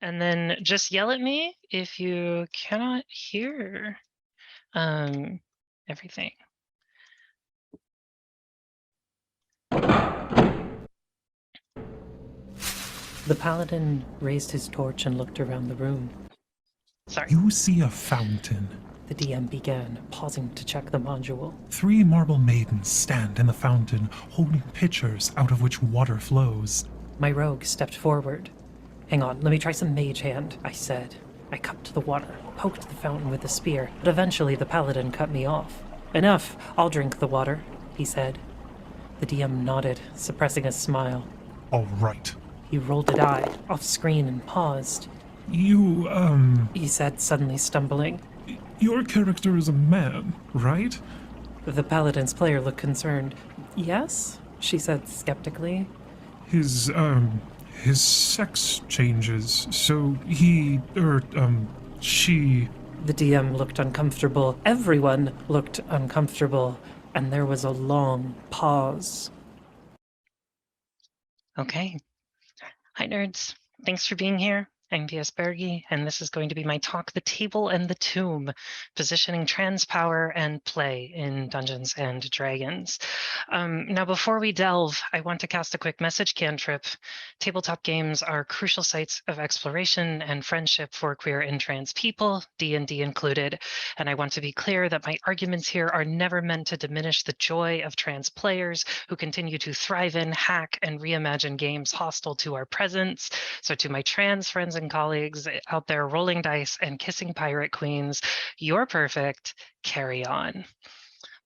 And then just yell at me if you cannot hear everything. The paladin raised his torch and looked around the room. Sorry. You see a fountain. The DM began, pausing to check the module. 3 marble maidens stand in the fountain, holding pitchers out of which water flows. My rogue stepped forward. Hang on, let me try some mage hand, I said. I cupped the water, poked the fountain with a spear, but eventually the paladin cut me off. Enough, I'll drink the water, he said. The DM nodded, suppressing a smile. All right. He rolled an eye, off screen, and paused. You, he said, suddenly stumbling. Your character is a man, right? The paladin's player looked concerned. Yes, she said skeptically. His sex changes, so she... The DM looked uncomfortable. Everyone looked uncomfortable, and there was a long pause. Okay. Hi, nerds. Thanks for being here. I'm P.S. Berge, and this is going to be my talk, The Table and the Tomb, Positioning Trans Power and Play in Dungeons and Dragons. Now, before we delve, I want to cast a quick message cantrip. Tabletop games are crucial sites of exploration and friendship for queer and trans people, D&D included, and I want to be clear that my arguments here are never meant to diminish the joy of trans players who continue to thrive in, hack, and reimagine games hostile to our presence. So to my trans friends and colleagues out there rolling dice and kissing pirate queens, you're perfect. Carry on.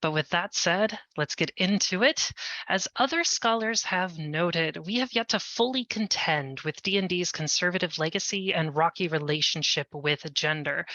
But with that said, let's get into it. As other scholars have noted, we have yet to fully contend with D&D's conservative legacy and rocky relationship with gender.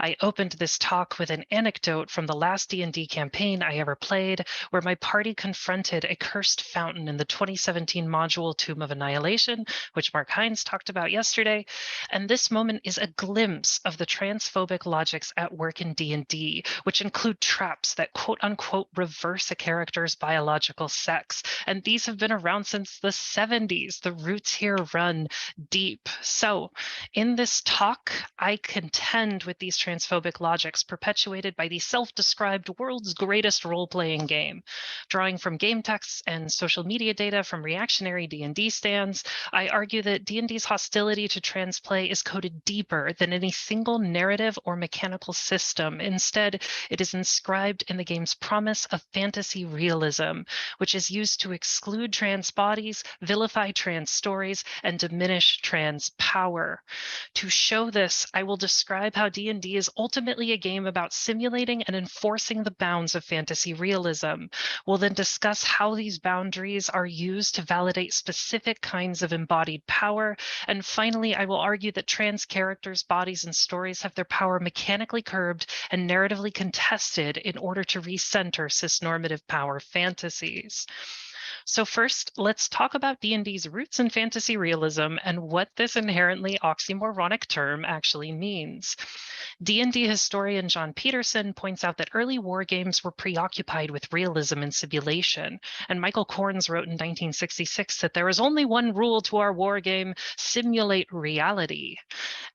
I opened this talk with an anecdote from the last D&D campaign I ever played, where my party confronted a cursed fountain in the 2017 module Tomb of Annihilation, which Mark Hines talked about yesterday. And this moment is a glimpse of the transphobic logics at work in D&D, which include traps that quote-unquote reverse a character's biological sex. And these have been around since the 70s. The roots here run deep. So in this talk, I contend with these transphobic logics perpetuated by the self-described world's greatest role-playing game. Drawing from game texts and social media data from reactionary D&D stands, I argue that D&D's hostility to trans play is coded deeper than any single narrative or mechanical system. Instead, it is inscribed in the game's promise of fantasy realism, which is used to exclude trans bodies, vilify trans stories, and diminish trans power. To show this, I will describe how D&D is ultimately a game about simulating and enforcing the bounds of fantasy realism. We'll then discuss how these boundaries are used to validate specific kinds of embodied power. And finally, I will argue that trans characters, bodies, and stories have their power mechanically curbed and narratively contested in order to recenter cisnormative power fantasies. So first, let's talk about D&D's roots in fantasy realism and what this inherently oxymoronic term actually means. D&D historian John Peterson points out that early war games were preoccupied with realism and simulation, and Michael Corns wrote in 1966 that there is only one rule to our war game: simulate reality.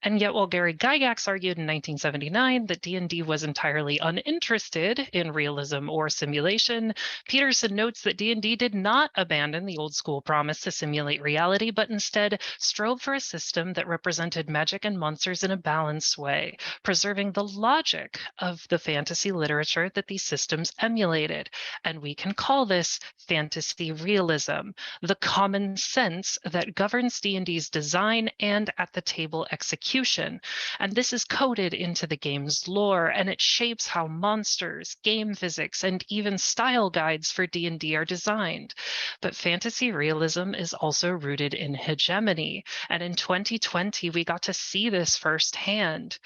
And yet, while Gary Gygax argued in 1979 that D&D was entirely uninterested in realism or simulation, Peterson notes that D&D did not abandon the old school promise to simulate reality, but instead strove for a system that represented magic and monsters in a balanced way, preserving the logic of the fantasy literature that these systems emulated. And we can call this fantasy realism, the common sense that governs D&D's design and at the table execution. And this is coded into the game's lore, and it shapes how monsters, game physics, and even style guides for D&D are designed. But fantasy realism is also rooted in hegemony, and in 2020, we got to see this firsthand.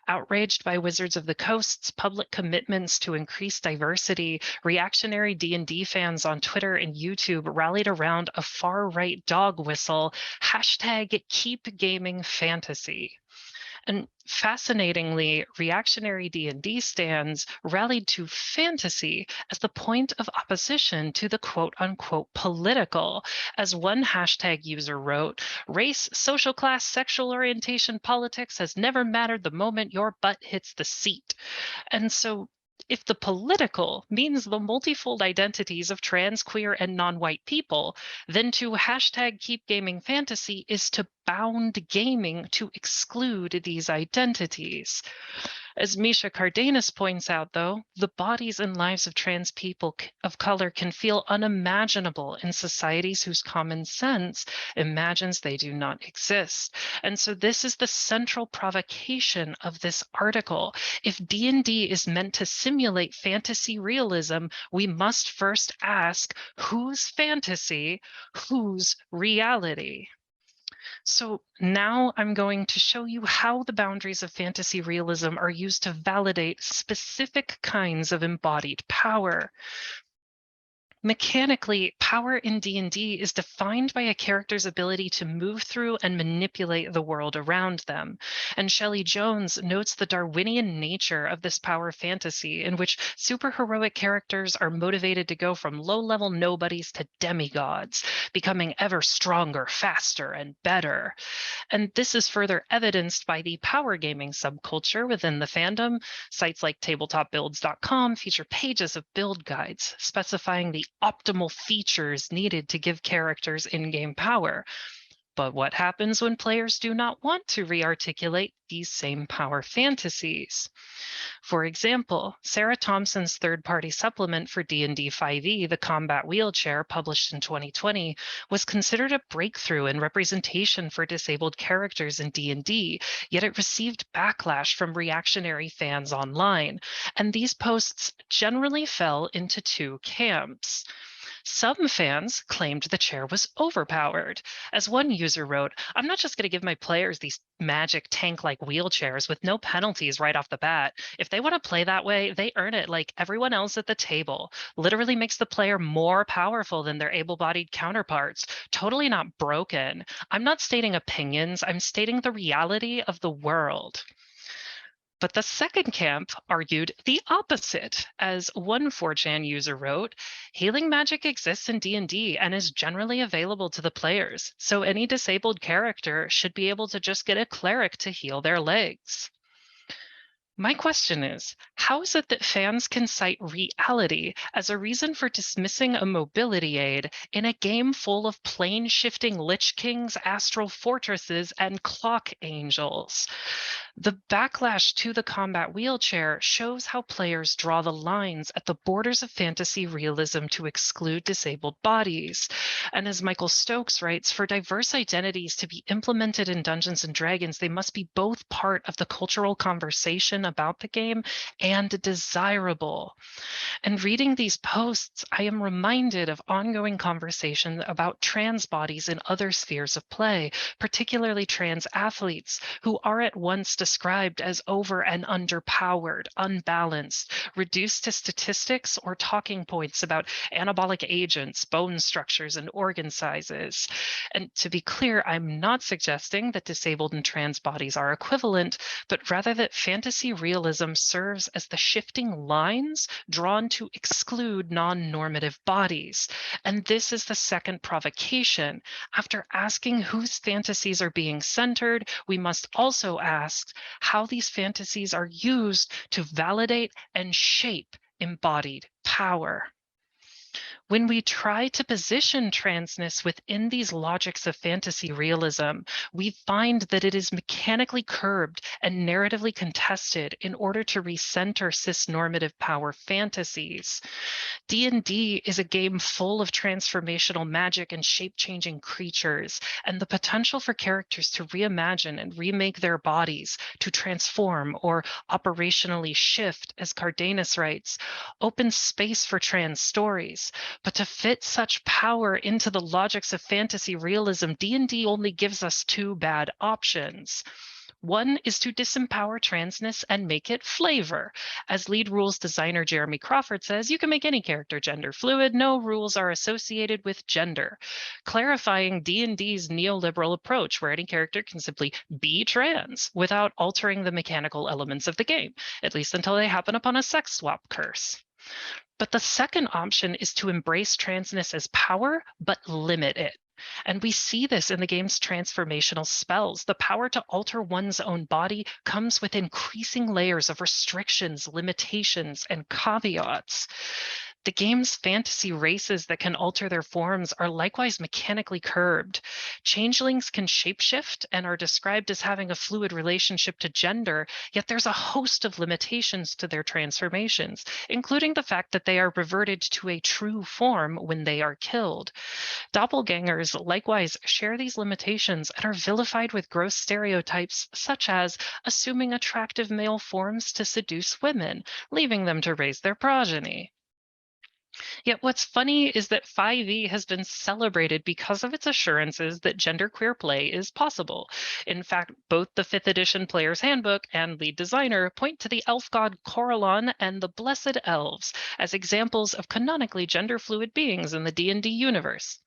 Outraged by Wizards of the Coast's public commitments to increase diversity, reactionary D&D fans on Twitter and YouTube rallied around a far-right dog whistle, #KeepGamingFantasy. And fascinatingly, reactionary D&D stands rallied to fantasy as the point of opposition to the quote unquote political. As one hashtag user wrote, race, social class, sexual orientation, politics has never mattered the moment your butt hits the seat. And so if the political means the multifold identities of trans, queer, and non-white people, then to hashtag keep gaming fantasy is to bound gaming to exclude these identities. As Misha Cardenas points out, though, the bodies and lives of trans people of color can feel unimaginable in societies whose common sense imagines they do not exist. And so this is the central provocation of this article. If D&D is meant to simulate fantasy realism, we must first ask, whose fantasy, whose reality? So now I'm going to show you how the boundaries of fantasy realism are used to validate specific kinds of embodied power. Mechanically, power in D&D is defined by a character's ability to move through and manipulate the world around them. And Shelley Jones notes the Darwinian nature of this power fantasy, in which superheroic characters are motivated to go from low-level nobodies to demigods, becoming ever stronger, faster, and better. And this is further evidenced by the power gaming subculture within the fandom. Sites like tabletopbuilds.com feature pages of build guides specifying the optimal features needed to give characters in-game power. But what happens when players do not want to re-articulate these same power fantasies? For example, Sarah Thompson's third-party supplement for D&D 5e, the Combat Wheelchair, published in 2020, was considered a breakthrough in representation for disabled characters in D&D, yet it received backlash from reactionary fans online. And these posts generally fell into two camps. Some fans claimed the chair was overpowered. As one user wrote, I'm not just going to give my players these magic tank-like wheelchairs with no penalties right off the bat. If they want to play that way, they earn it like everyone else at the table. Literally makes the player more powerful than their able-bodied counterparts. Totally not broken. I'm not stating opinions, I'm stating the reality of the world. But the second camp argued the opposite. As one 4chan user wrote, healing magic exists in D&D and is generally available to the players, so any disabled character should be able to just get a cleric to heal their legs. My question is, how is it that fans can cite reality as a reason for dismissing a mobility aid in a game full of plane-shifting Lich Kings, astral fortresses, and clock angels? The backlash to the combat wheelchair shows how players draw the lines at the borders of fantasy realism to exclude disabled bodies. And as Michael Stokes writes, for diverse identities to be implemented in Dungeons & Dragons, they must be both part of the cultural conversation about the game and desirable. And reading these posts, I am reminded of ongoing conversation about trans bodies in other spheres of play, particularly trans athletes, who are at once described as over and underpowered, unbalanced, reduced to statistics or talking points about anabolic agents, bone structures, and organ sizes. And to be clear, I'm not suggesting that disabled and trans bodies are equivalent, but rather that fantasy realism serves as the shifting lines drawn to exclude non-normative bodies. And this is the second provocation. After asking whose fantasies are being centered, we must also ask how these fantasies are used to validate and shape embodied power. When we try to position transness within these logics of fantasy realism, we find that it is mechanically curbed and narratively contested in order to recenter cis-normative power fantasies. D&D is a game full of transformational magic and shape-changing creatures, and the potential for characters to reimagine and remake their bodies, to transform or operationally shift, as Cardenas writes, opens space for trans stories. But to fit such power into the logics of fantasy realism, D&D only gives us two bad options. One is to disempower transness and make it flavor. As lead rules designer Jeremy Crawford says, you can make any character gender fluid. No rules are associated with gender, clarifying D&D's neoliberal approach where any character can simply be trans without altering the mechanical elements of the game, at least until they happen upon a sex swap curse. But the second option is to embrace transness as power, but limit it. And we see this in the game's transformational spells. The power to alter one's own body comes with increasing layers of restrictions, limitations, and caveats. The game's fantasy races that can alter their forms are likewise mechanically curbed. Changelings can shapeshift and are described as having a fluid relationship to gender, yet there's a host of limitations to their transformations, including the fact that they are reverted to a true form when they are killed. Doppelgangers likewise share these limitations and are vilified with gross stereotypes, such as assuming attractive male forms to seduce women, leaving them to raise their progeny. Yet what's funny is that 5e has been celebrated because of its assurances that genderqueer play is possible. In fact, both the 5th edition Player's Handbook and lead designer point to the elf god Corellon and the Blessed Elves as examples of canonically gender-fluid beings in the D&D universe.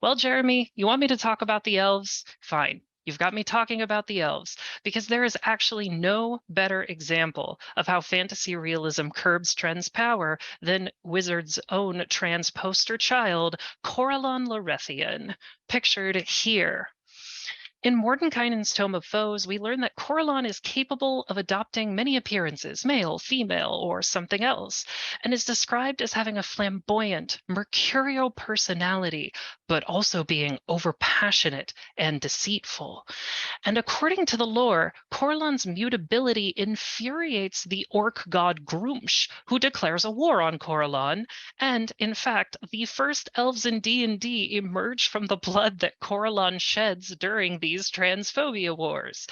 Well, Jeremy, you want me to talk about the elves? Fine. You've got me talking about the elves, because there is actually no better example of how fantasy realism curbs trans power than Wizard's own trans poster child, Corellon Lorethian, pictured here. In Mordenkainen's Tome of Foes, we learn that Corellon is capable of adopting many appearances, male, female, or something else, and is described as having a flamboyant, mercurial personality, but also being overpassionate and deceitful. And according to the lore, Corellon's mutability infuriates the orc god Grumsh, who declares a war on Corellon. And in fact, the first elves in D&D emerge from the blood that Corellon sheds during these transphobia wars.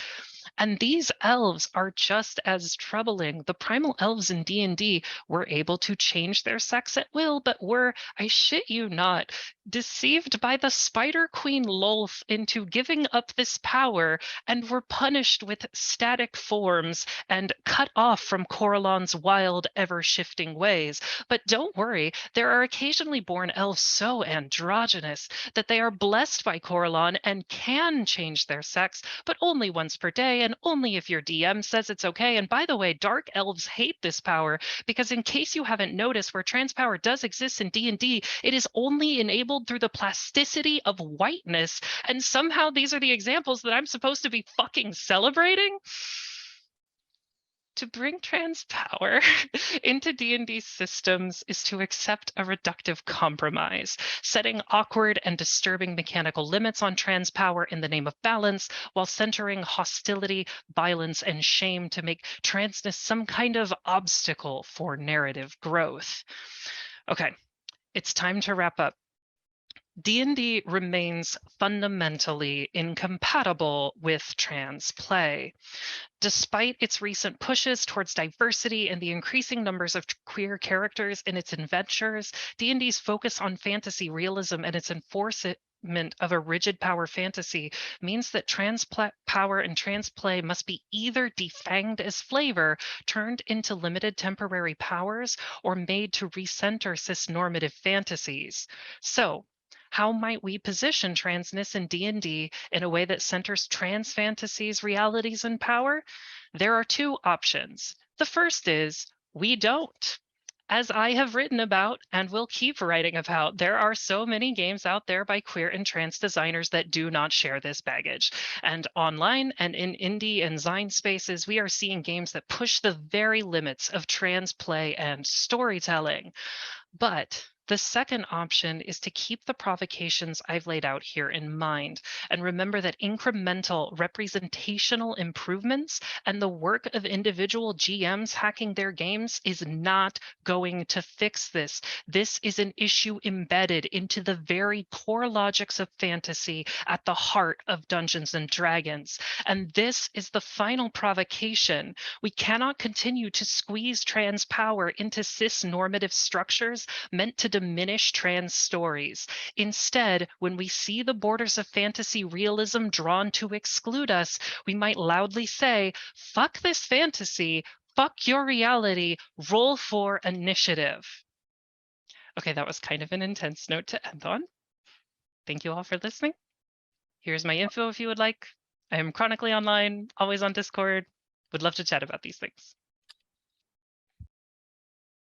And these elves are just as troubling. The primal elves in D&D were able to change their sex at will, but were, I shit you not, deceived by the Spider Queen Lolth into giving up this power and were punished with static forms and cut off from Corellon's wild, ever-shifting ways. But don't worry, there are occasionally born elves so androgynous that they are blessed by Corellon and can change their sex, but only once per day and only if your DM says it's okay. And by the way, dark elves hate this power because, in case you haven't noticed, where trans power does exist in D&D, it is only enabled through the plasticity of whiteness. And somehow these are the examples that I'm supposed to be fucking celebrating? To bring trans power into D&D systems is to accept a reductive compromise, setting awkward and disturbing mechanical limits on trans power in the name of balance, while centering hostility, violence, and shame to make transness some kind of obstacle for narrative growth. Okay, it's time to wrap up. D&D remains fundamentally incompatible with trans play. Despite its recent pushes towards diversity and the increasing numbers of queer characters in its adventures, D&D's focus on fantasy realism and its enforcement of a rigid power fantasy means that trans power and trans play must be either defanged as flavor, turned into limited temporary powers, or made to recenter cis-normative fantasies. So, how might we position transness in D&D in a way that centers trans fantasies, realities, and power? There are two options. The first is we don't. As I have written about and will keep writing about, there are so many games out there by queer and trans designers that do not share this baggage. And online and in indie and Zine spaces, we are seeing games that push the very limits of trans play and storytelling. But the second option is to keep the provocations I've laid out here in mind and remember that incremental representational improvements and the work of individual GMs hacking their games is not going to fix this. This is an issue embedded into the very core logics of fantasy at the heart of Dungeons and Dragons. And this is the final provocation. We cannot continue to squeeze trans power into cis-normative structures meant to diminish trans stories. Instead, when we see the borders of fantasy realism drawn to exclude us, we might loudly say, fuck this fantasy, fuck your reality, roll for initiative. Okay, that was kind of an intense note to end on. Thank you all for listening. Here's my info if you would like. I am chronically online, always on Discord. Would love to chat about these things.